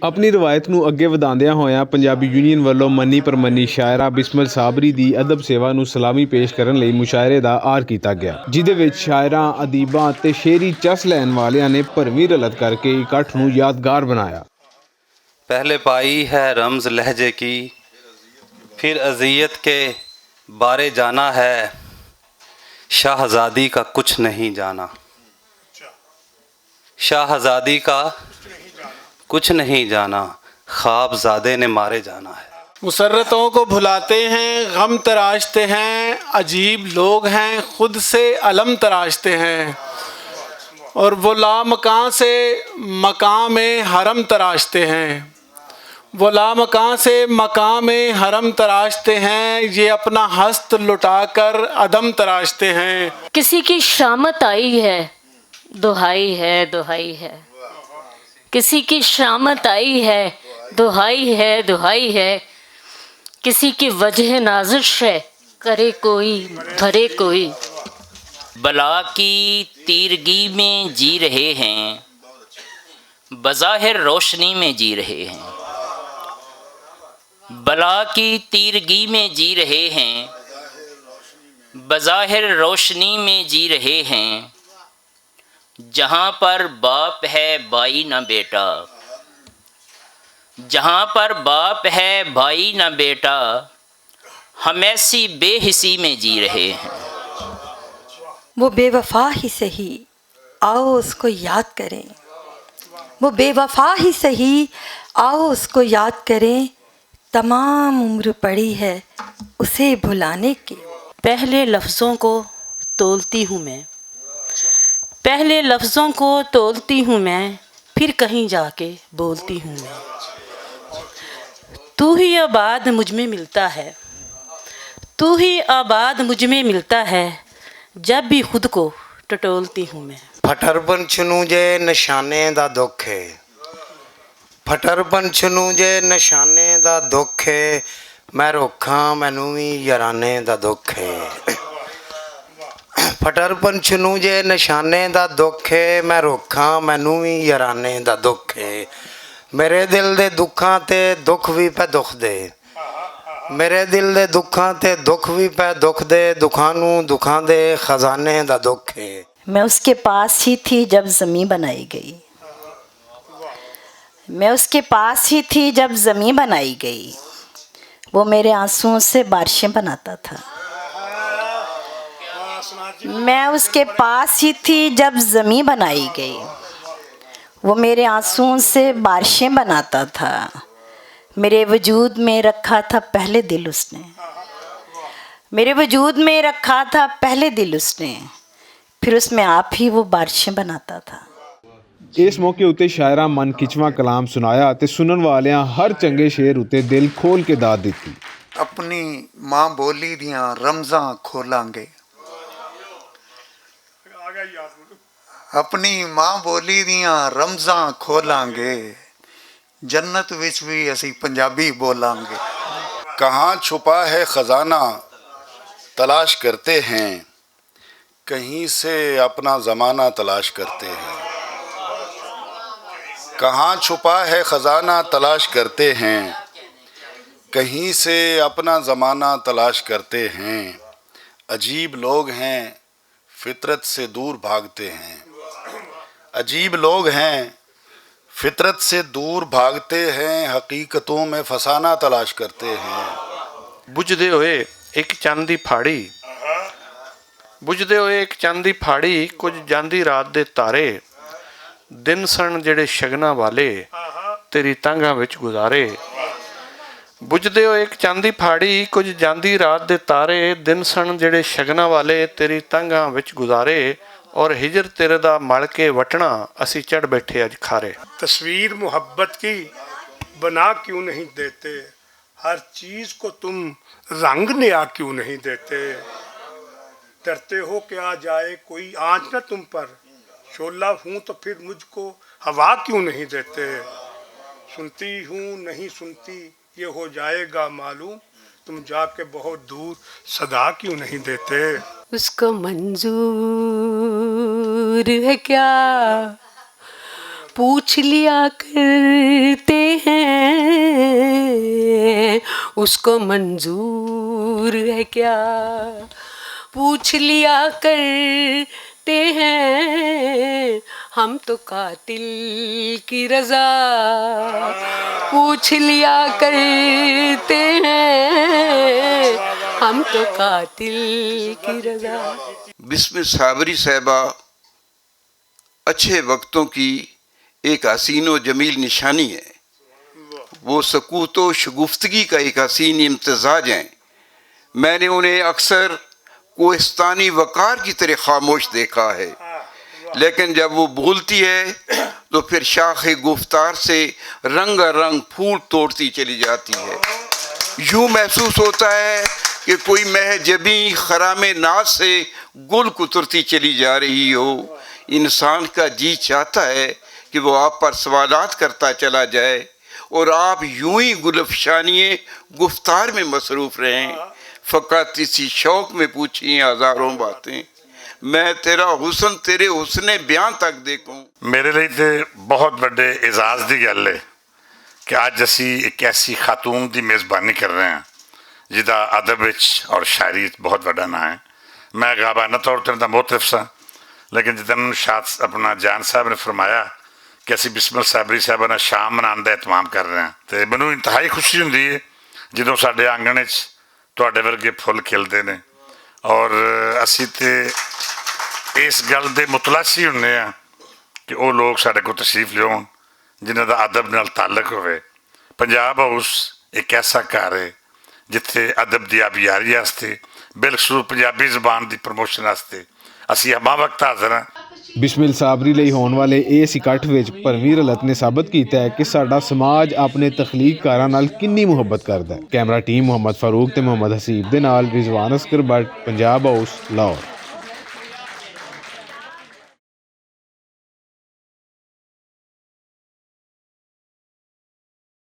ਆਪਣੀ ਰਵਾਇਤ ਨੂੰ ਅੱਗੇ ਵਧਾਉਂਦਿਆਂ ਹੋਇਆਂ ਪੰਜਾਬੀ ਯੂਨੀਅਨ ਵੱਲੋਂ ਮੰਨੀ ਪ੍ਰਮੰਨੀ ਸ਼ਾਇਰਾ ਬਿਸਮਿਲ ਸਾਬਰੀ ਦੀ ਅਦਬ ਸੇਵਾ ਨੂੰ ਸਲਾਮੀ ਪੇਸ਼ ਕਰਨ ਲਈ ਮੁਸ਼ਾਇਰੇ ਦਾ ਆਰ ਕੀਤਾ ਗਿਆ, ਜਿਹਦੇ ਵਿੱਚ ਸ਼ਾਇਰਾਂ, ਅਦੀਬਾਂ ਅਤੇ ਸ਼ੇਰੀ ਚਸ ਲੈਣ ਵਾਲਿਆਂ ਨੇ ਭਰਵੀਂ ਰਲਤ ਕਰਕੇ ਇਕੱਠ ਨੂੰ ਯਾਦਗਾਰ ਬਣਾਇਆ। पहले पाई है रमज़ लहजे की, फिर अज़ियत के बारे जाना है, शाहज़ादी का कुछ नहीं जाना, शाहज़ादी का कुछ नहीं जाना, ख्वाबज़ादे ने मारे जाना है। मुसर्रतों को भुलाते हैं, गम तराशते हैं, अजीब लोग हैं, खुद से अलम तराशते हैं, और वो लामकां से मकाम हरम तराशते हैं, वो लामकां से मकाम हरम तराशते हैं, ये अपना हस्त लुटा कर अदम तराशते हैं। किसी की शामत आई है, दुहाई है, दुहाई है, किसी की शामत आई है, दुहाई है, दुहाई है, किसी की वजह नाज़िश है, करे कोई भरे कोई। बला की तीरगी में जी रहे हैं, बज़ाहिर रोशनी में जी रहे हैं, बला की तीरगी में जी रहे हैं, बज़ाहिर रोशनी में जी रहे हैं, जहाँ पर बाप है भाई न बेटा, जहाँ पर बाप है भाई न बेटा, हम ऐसी बेहिसी में जी रहे हैं। वो बेवफा ही सही, आओ उसको याद करें, वो बेवफा ही सही, आओ उसको याद करें, तमाम उम्र पड़ी है उसे भुलाने की। पहले लफ्ज़ों को तोलती हूँ मैं, पहले लफ्ज़ों को तोलती हूँ मैं, फिर कहीं जाके बोलती हूँ मैं। तू ही आबाद मुझ में मिलता है, तू ही आबाद मुझ में मिलता है, जब भी खुद को टटोलती हूँ मैं। फटरपन छनू जे निशाने दा दुख है, फटरपन छनू जे निशाने दा दुख है, मैं रोखां मैनू भी याराने दा दुख है। फटरपन छनू जे निशाने दा दुख है, मैं रोखां मैनू भी याराने दा दुख है। मेरे दिल दे दुखां ते दुख भी पे दुख दे, मेरे दिल दे दुखां ते दुख भी पे दुख दे, दुखां नू दुखां दे खजाने दा दुख है। मैं उसके पास ही थी जब ज़मीं बनाई गई, मैं उसके पास ही थी जब ज़मीं बनाई गई, वो मेरे आंसुओं से बारिशें बनाता था। मैं उसके पास ही थी जब ज़मीं बनाई गई, वो मेरे आंसुओं से बारिशें बनाता था। मेरे वजूद में रखा था पहले दिल उसने, मेरे वजूद में रखा था पहले दिल उसने, फिर उसमें आप ही वो बारिशें बनाता था। ਇਸ ਮੌਕੇ ਉੱਤੇ ਸ਼ਾਇਰਾਂ ਮਨ ਖਿੱਚਵਾਂ ਕਲਾਮ ਸੁਣਾਇਆ ਅਤੇ ਸੁਣਨ ਵਾਲਿਆਂ ਹਰ ਚੰਗੇ ਸ਼ੇਰ ਉੱਤੇ ਦਿਲ ਖੋਲ ਕੇ ਦਾਤ ਦਿੱਤੀ। अपनी माँ बोली दियाँ रमज़ां खोलांगे, अपनी माँ बोली दियाँ रमज़ां खोलांगे, जन्नत विच भी असी पंजाबी बोलांगे। कहाँ छुपा है ख़जाना तलाश करते हैं, कहीं से अपना ज़माना तलाश करते हैं, कहाँ छुपा है ख़जाना तलाश करते हैं, कहीं से अपना ज़माना तलाश करते हैं, अजीब लोग हैं फितरत से दूर भागते हैं, अजीब लोग हैं फितरत से दूर भागते हैं, हकीकतों में फसाना तलाश करते हैं। बुझदे होए एक चंद दी फाड़ी, बुझदे होए एक चंद दी फाड़ी, कुछ जांदी रात दे तारे, दिन सन ਜਿਹੜੇ ਸ਼ਗਨਾਂ ਵਾਲੇ ਤੇਰੀ ਤਾਂਘਾਂ ਵਿੱਚ ਗੁਜ਼ਾਰੇ। ਬੁਝਦੇ ਹੋ ਇੱਕ ਚਾਂਦੀ ਫਾੜੀ, ਕੁਝ ਜਾਂਦੀ ਰਾਤ ਦੇ ਤਾਰੇ, ਦਿਨ ਸਨ ਜਿਹੜੇ ਸ਼ਗਨਾਂ ਵਾਲੇ ਤੇਰੀ ਤਾਂਘਾਂ ਵਿੱਚ ਗੁਜ਼ਾਰੇ, और हिजर तेरे दा मल के वटना असी चढ़ बैठे अज खारे। तस्वीर मोहब्बत की बना क्यों नहीं देते, हर चीज़ को तुम रंग नया क्यों नहीं देते, डरते हो कि आ जाए कोई आँच न तुम पर, शोला हूँ तो फिर मुझको हवा क्यों नहीं देते, सुनती हूँ नहीं सुनती ये हो जाएगा मालूम, तुम जाके बहुत दूर सदा क्यों नहीं देते। उसको मंजूर है क्या पूछ लिया करते हैं उसको मंजूर है क्या, पूछ लिया करते हैं हम तो कातिल की रजा, पूछ लिया करते हैं हम तो कातिल की रजा। बिस्मिल साबरी साहिबा अच्छे वक्तों की एक हसीन व जमील निशानी है। वो सकूत व शगुफ्तगी का एक हसीन इम्तजाज हैं। मैंने उन्हें अक्सर कोहिस्तानी वकार की तरह खामोश देखा है, लेकिन जब वो बोलती है तो फिर शाख गुफ्तार से रंग रंग फूल तोड़ती चली जाती है। यूँ महसूस होता है कि कोई महजबी खराम नाज से गुल कुतरती चली जा रही हो। इंसान का जी चाहता है कि वो आप पर सवालात करता चला जाए और आप यूं ही गुलफशानिए गुफ्तार में मसरूफ़ रहें। फ़कत इसी शौक़ में पूछी हज़ारों बातें, मैं तेरा हुस्न तेरे हुस्ने बयान तक देखूं। मेरे लिए तो बहुत बड़े एजाज़ की गल है कि अज असी एक ऐसी खातून की मेज़बानी कर रहे हैं जिदा अदब और शायरी बहुत बड़ा ना है। मैं गाबाना तौर पर मोतरफ सा, लेकिन जिदन शाद अपना जान साहब ने फरमाया कि असी बिस्मिल साबरी साहब ने शाम मनाने का एहतमाम कर रहे हैं, तो मैनू इंतहाई खुशी होंदी है जो साडे आंगण तुहाडे वर्गे फुल खिलते हैं और असी तो इस गल के मुतलासी होंगे हैं कि वो लोग साडे को तशरीफ लियाउण जिन्हां दा अदब नाल ताल्लुक होवे। पंजाब हाउस एक ऐसा घर है जिथे अदब की आबियारी वास्ते बिलखसूस पंजाबी जबान की प्रमोशन वास्ते ਅਸੀਂ ਹਮਾ ਵਕਤ ਹਾਜ਼ਰ ਹਾਂ। ਬਿਸਮਿਲ ਸਾਬਰੀ ਲਈ ਹੋਣ ਵਾਲੇ ਇਸ ਇਕੱਠ ਵਿੱਚ ਭਰਵੀਂ ਰਲਤ ਨੇ ਸਾਬਤ ਕੀਤਾ ਹੈ ਕਿ ਸਾਡਾ ਸਮਾਜ ਆਪਣੇ ਤਖਲੀਕਕਾਰਾਂ ਨਾਲ ਕਿੰਨੀ ਮੁਹੱਬਤ ਕਰਦਾ ਹੈ। ਕੈਮਰਾ ਟੀਮ ਮੁਹੰਮਦ ਫਾਰੂਕ ਤੇ ਮੁਹੰਮਦ ਹਸੀਬ ਦੇ ਨਾਲ ਰਿਜ਼ਵਾਨ ਅਸਕਰ ਬੱਟ, ਪੰਜਾਬ ਹਾਊਸ, ਲਾਹੌਰ।